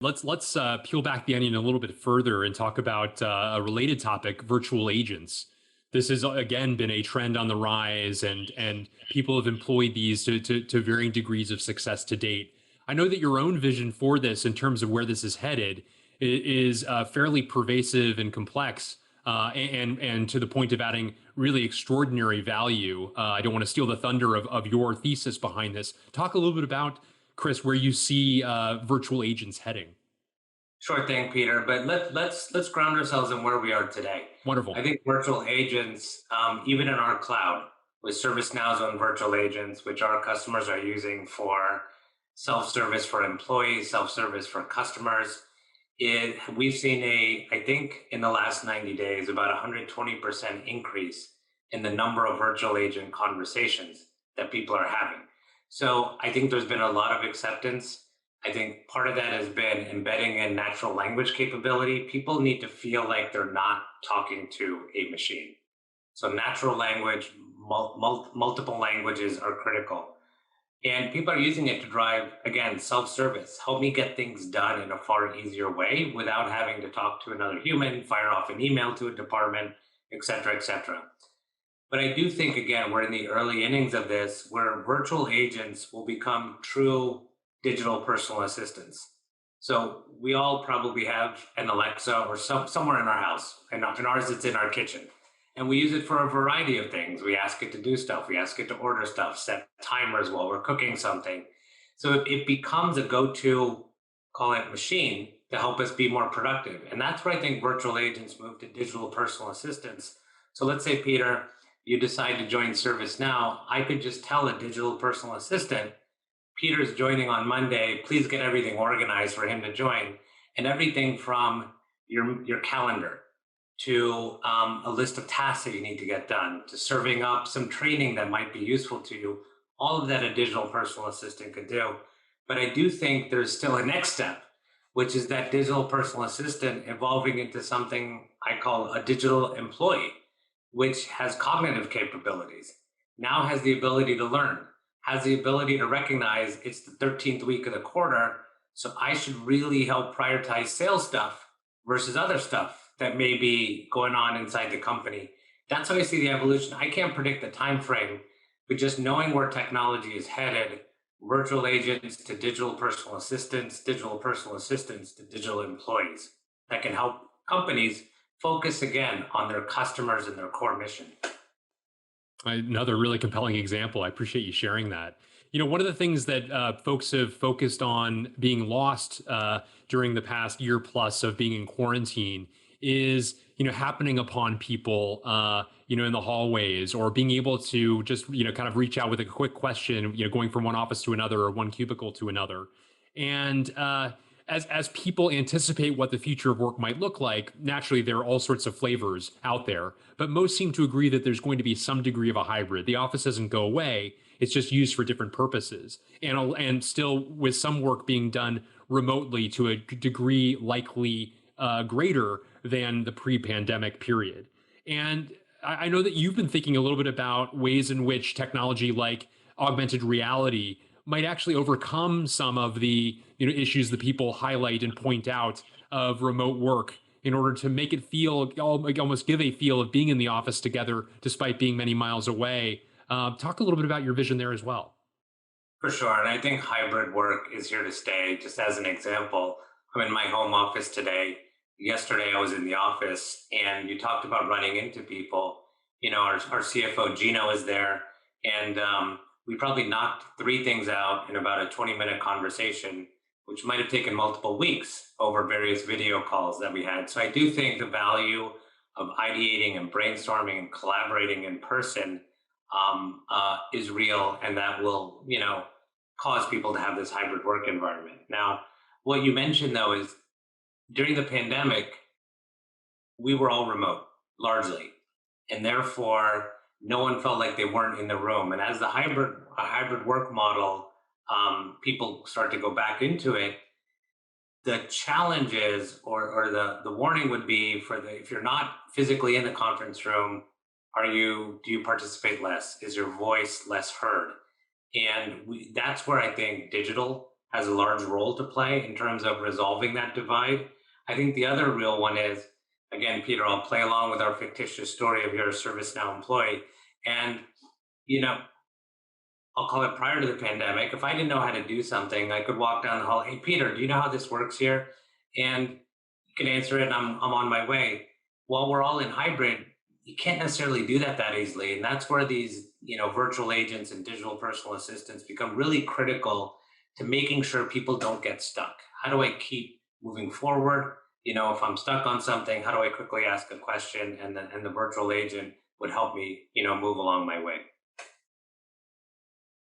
Let's peel back the onion a little bit further and talk about a related topic: virtual agents. This has again been a trend on the rise, and people have employed these to varying degrees of success to date. I know that your own vision for this, in terms of where this is headed, is fairly pervasive and complex, and to the point of adding really extraordinary value. I don't want to steal the thunder of your thesis behind this. Talk a little bit about, Chris, where you see virtual agents heading. Sure thing, Peter. But let's ground ourselves in where we are today. I Wonderful. think virtual agents, even in our cloud, with ServiceNow's own virtual agents, which our customers are using for self-service for employees, self-service for customers, we've seen I think in the last 90 days, about 120% increase in the number of virtual agent conversations that people are having. So I think there's been a lot of acceptance. I think part of that has been embedding in natural language capability. People need to feel like they're not talking to a machine. So natural language, multiple languages are critical. And people are using it to drive, again, self-service. Help me get things done in a far easier way without having to talk to another human, fire off an email to a department, et cetera, et cetera. But I do think, again, we're in the early innings of this where virtual agents will become true digital personal assistants. So we all probably have an Alexa or somewhere in our house, and in ours, it's in our kitchen. And we use it for a variety of things. We ask it to do stuff. We ask it to order stuff, set timers while we're cooking something. So it becomes a go-to, call it machine, to help us be more productive. And that's where I think virtual agents move to digital personal assistants. So let's say, Peter, you decide to join ServiceNow. I could just tell a digital personal assistant, Peter's joining on Monday. Please get everything organized for him to join. And everything from your calendar to a list of tasks that you need to get done, to serving up some training that might be useful to you. All of that a digital personal assistant could do. But I do think there's still a next step, which is that digital personal assistant evolving into something I call a digital employee, which has cognitive capabilities, now has the ability to learn, has the ability to recognize it's the 13th week of the quarter, so I should really help prioritize sales stuff versus other stuff that may be going on inside the company. That's how I see the evolution. I can't predict the time frame, but just knowing where technology is headed, virtual agents to digital personal assistants to digital employees that can help companies focus again on their customers and their core mission. Another really compelling example. I appreciate you sharing that. One of the things that folks have focused on being lost during the past year plus of being in quarantine is, happening upon people, in the hallways, or being able to just, kind of reach out with a quick question, going from one office to another or one cubicle to another. And as people anticipate what the future of work might look like, naturally there are all sorts of flavors out there, but most seem to agree that there's going to be some degree of a hybrid. The office doesn't go away; it's just used for different purposes, and still with some work being done remotely to a degree likely greater than the pre-pandemic period. And I know that you've been thinking a little bit about ways in which technology like augmented reality might actually overcome some of the issues that people highlight and point out of remote work, in order to make it feel, almost give a feel of being in the office together despite being many miles away. Talk a little bit about your vision there as well. For sure. And I think hybrid work is here to stay. Just as an example, I'm in my home office today. Yesterday, I was in the office and you talked about running into people. Our CFO, Gino, is there. And we probably knocked three things out in about a 20-minute conversation, which might have taken multiple weeks over various video calls that we had. So I do think the value of ideating and brainstorming and collaborating in person is real, and that will, cause people to have this hybrid work environment. Now, what you mentioned though is during the pandemic, we were all remote largely, and therefore no one felt like they weren't in the room. And as the hybrid work model, people start to go back into it. The challenges or the warning would be if you're not physically in the conference room, do you participate less? Is your voice less heard? And that's where I think digital has a large role to play in terms of resolving that divide. I think the other real one is, again, Peter, I'll play along with our fictitious story of your ServiceNow employee. And, you know, I'll call it prior to the pandemic, if I didn't know how to do something, I could walk down the hall, hey, Peter, do you know how this works here? And you can answer it, and I'm on my way. While we're all in hybrid, you can't necessarily do that easily. And that's where these, virtual agents and digital personal assistants become really critical to making sure people don't get stuck. How do I keep moving forward? If I'm stuck on something, how do I quickly ask a question? And the virtual agent would help me, move along my way.